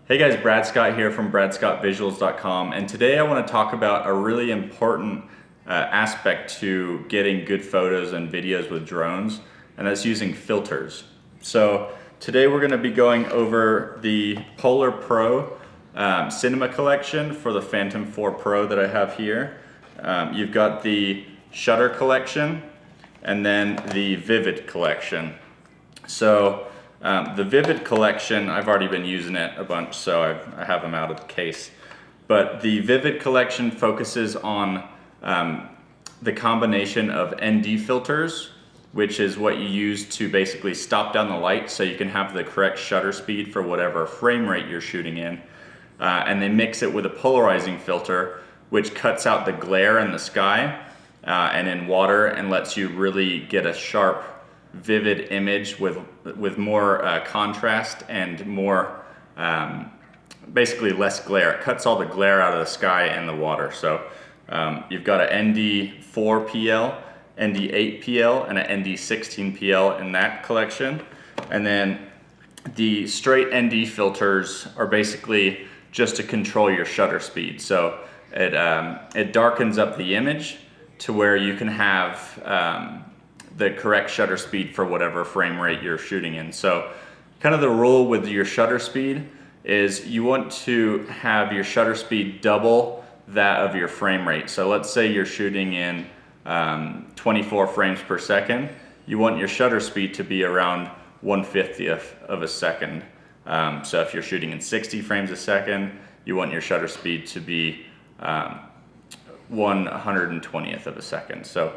Hey guys, Brad Scott here from bradscottvisuals.com, and today I want to talk about a really important aspect to getting good photos and videos with drones, and that's using filters. So today we're going to be going over the Polarpro cinema collection for the Phantom 4 Pro that I have here. You've got the shutter collection and then the vivid collection. So the Vivid collection, I've already been using it a bunch, so I have them out of the case. But the Vivid collection focuses on the combination of ND filters, which is what you use to basically stop down the light so you can have the correct shutter speed for whatever frame rate you're shooting in. And they mix it with a polarizing filter, which cuts out the glare in the sky and in water and lets you really get a sharp, vivid image with more contrast and more basically less glare. It cuts all the glare out of the sky and the water. So you've got an ND4 PL, ND8 PL, and an ND16 PL in that collection. And then the straight ND filters are basically just to control your shutter speed. So it darkens up the image to where you can have the correct shutter speed for whatever frame rate you're shooting in. So kind of the rule with your shutter speed is you want to have your shutter speed double that of your frame rate. So let's say you're shooting in 24 frames per second. You want your shutter speed to be around 1/50th of a second. So if you're shooting in 60 frames a second, you want your shutter speed to be 1/120th of a second. So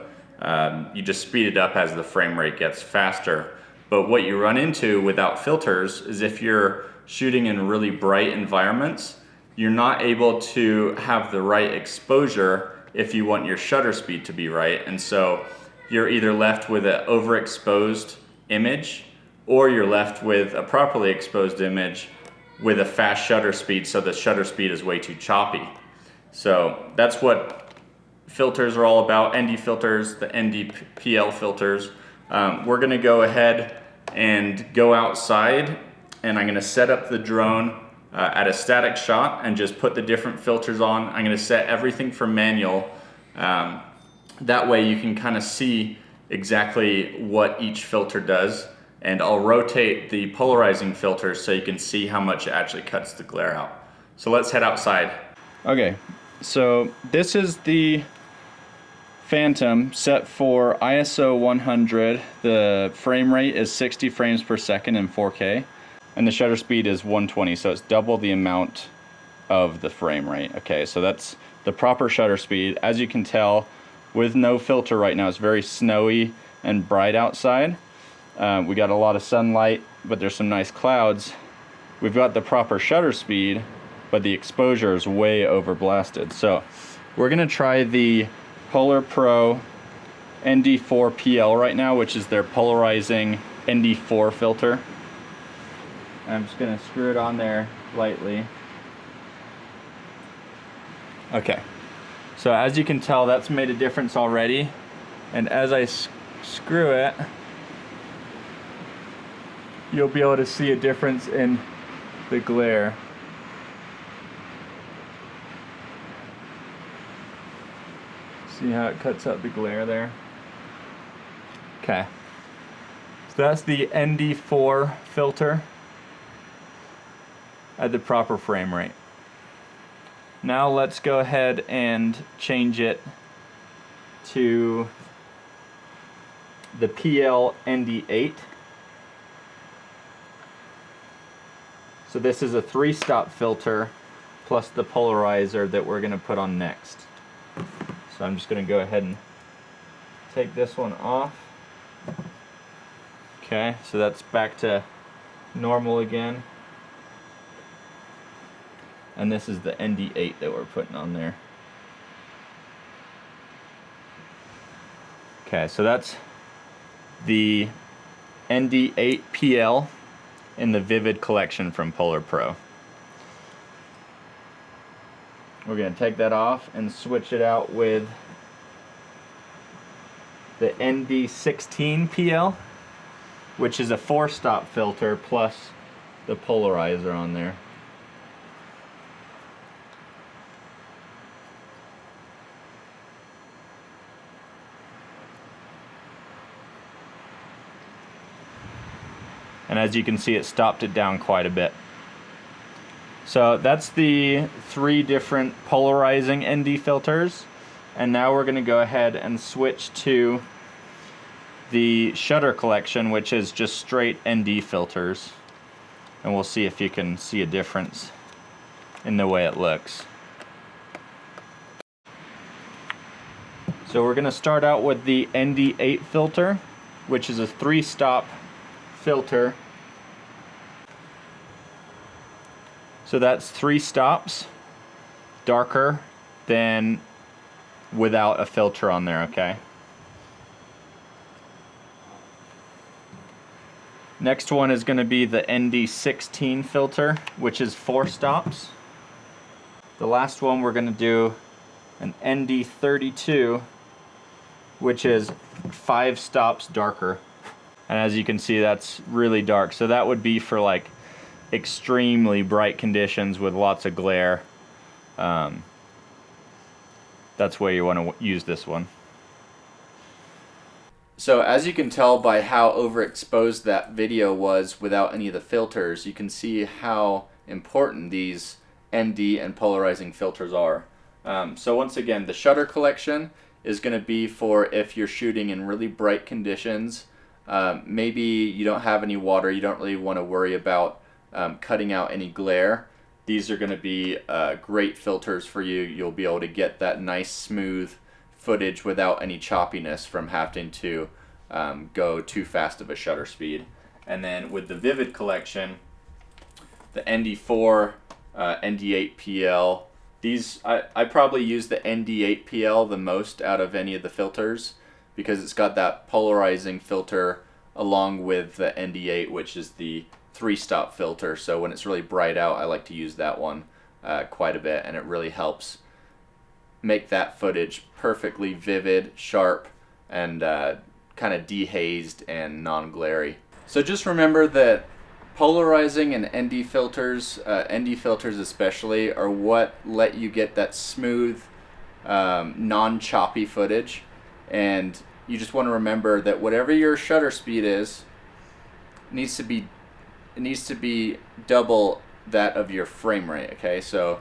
you just speed it up as the frame rate gets faster. But what you run into without filters is if you're shooting in really bright environments, you're not able to have the right exposure if you want your shutter speed to be right. And so you're either left with an overexposed image or you're left with a properly exposed image with a fast shutter speed, so the shutter speed is way too choppy. So that's what filters are all about, ND filters, the ND-PL filters. We're gonna go ahead and go outside, and I'm gonna set up the drone at a static shot and just put the different filters on. I'm gonna set everything for manual. That way you can kind of see exactly what each filter does, and I'll rotate the polarizing filter so you can see how much it actually cuts the glare out. So let's head outside. Okay, so this is the Phantom set for ISO 100. The frame rate is 60 frames per second in 4K, and the shutter speed is 120, so it's double the amount of the frame rate. Okay, so that's the proper shutter speed. As you can tell, with no filter right now, it's very snowy and bright outside. We got a lot of sunlight, but there's some nice clouds. We've got the proper shutter speed, but the exposure is way overblasted. So we're gonna try the Polarpro ND4 PL right now, which is their polarizing ND4 filter. I'm just gonna screw it on there lightly. Okay, so as you can tell, that's made a difference already. And as I screw it, you'll be able to see a difference in the glare. See how it cuts out the glare there? Okay. So that's the ND4 filter at the proper frame rate. Now let's go ahead and change it to the PL ND8. So this is a 3-stop filter plus the polarizer that we're going to put on next. So I'm just going to go ahead and take this one off. Okay, so that's back to normal again. And this is the ND8 that we're putting on there. Okay, so that's the ND8 PL in the Vivid collection from Polarpro. We're going to take that off and switch it out with the ND16 PL, which is a 4-stop filter plus the polarizer on there. and as you can see, it stopped it down quite a bit. So that's the 3 different polarizing ND filters, and now we're going to go ahead and switch to the shutter collection, which is just straight ND filters, and we'll see if you can see a difference in the way it looks. So we're going to start out with the ND8 filter, which is a 3-stop filter. So that's 3 stops, darker than without a filter on there, okay? Next one is going to be the ND16 filter, which is 4 stops. The last one we're going to do an ND32, which is 5 stops darker. And as you can see, that's really dark. So that would be for like extremely bright conditions with lots of glare. That's where you want to use this one. So as you can tell by how overexposed that video was without any of the filters, you can see how important these ND and polarizing filters are. So once again, the shutter collection is going to be for if you're shooting in really bright conditions. Maybe you don't have any water, you don't really want to worry about cutting out any glare. These are going to be great filters for you. You'll be able to get that nice smooth footage without any choppiness from having to go too fast of a shutter speed. And then with the Vivid collection, the ND4, ND8 PL, these I probably use the ND8 PL the most out of any of the filters because it's got that polarizing filter along with the ND8, which is the 3-stop filter. So when it's really bright out, I like to use that one quite a bit, and it really helps make that footage perfectly vivid, sharp, and kind of dehazed and non-glary. So just remember that polarizing and ND filters especially, are what let you get that smooth, non-choppy footage. And you just want to remember that whatever your shutter speed is, it needs to be double that of your frame rate, okay? So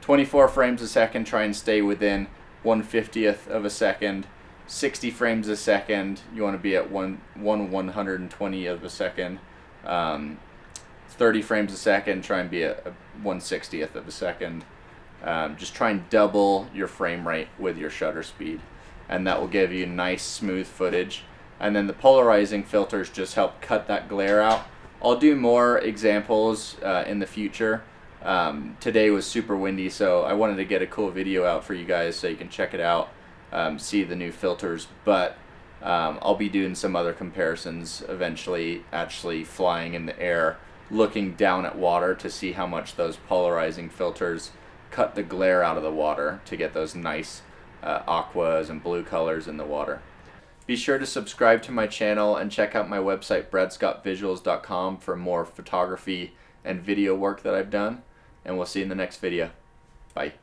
24 frames a second, try and stay within 1/50th of a second. 60 frames a second, you want to be at 1/120th of a second. 30 frames a second, try and be at 1/60th of a second. Just try and double your frame rate with your shutter speed, and that will give you nice smooth footage. And then the polarizing filters just help cut that glare out. I'll do more examples in the future. Today was super windy, so I wanted to get a cool video out for you guys so you can check it out, see the new filters. But I'll be doing some other comparisons eventually, actually flying in the air, looking down at water to see how much those polarizing filters cut the glare out of the water to get those nice aquas and blue colors in the water. Be sure to subscribe to my channel and check out my website bradscottvisuals.com for more photography and video work that I've done, and we'll see you in the next video. Bye.